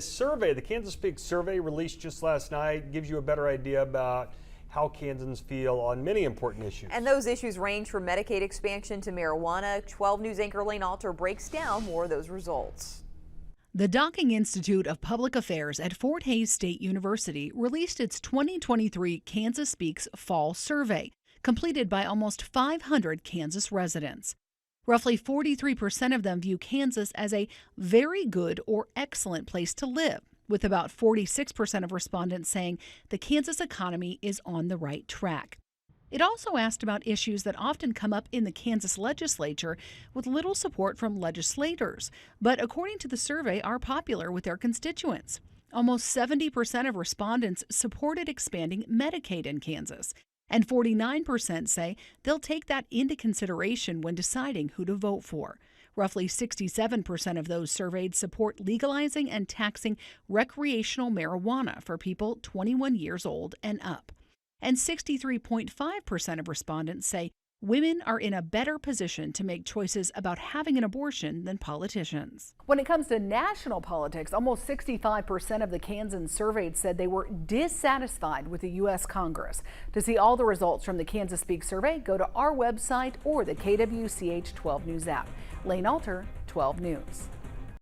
Survey, the Kansas Speak survey released just last night, gives you a better idea about how Kansans feel on many important issues. And those issues range from Medicaid expansion to marijuana. 12 News anchor Lane Alter breaks down more of those results. The Docking Institute of Public Affairs at Fort Hays State University released its 2023 Kansas Speaks Fall Survey, completed by almost 500 Kansas residents. Roughly 43% of them view Kansas as a very good or excellent place to live, with about 46% of respondents saying the Kansas economy is on the right track. It also asked about issues that often come up in the Kansas legislature with little support from legislators, but according to the survey, are popular with their constituents. Almost 70% of respondents supported expanding Medicaid in Kansas, and 49% say they'll take that into consideration when deciding who to vote for. Roughly 67% of those surveyed support legalizing and taxing recreational marijuana for people 21 years old and up. And 63.5% of respondents say women are in a better position to make choices about having an abortion than politicians. When it comes to national politics, almost 65% of the Kansans surveyed said they were dissatisfied with the U.S. Congress. To see all the results from the Kansas Speak survey, go to our website or the KWCH 12 News app. Lane Alter, 12 News.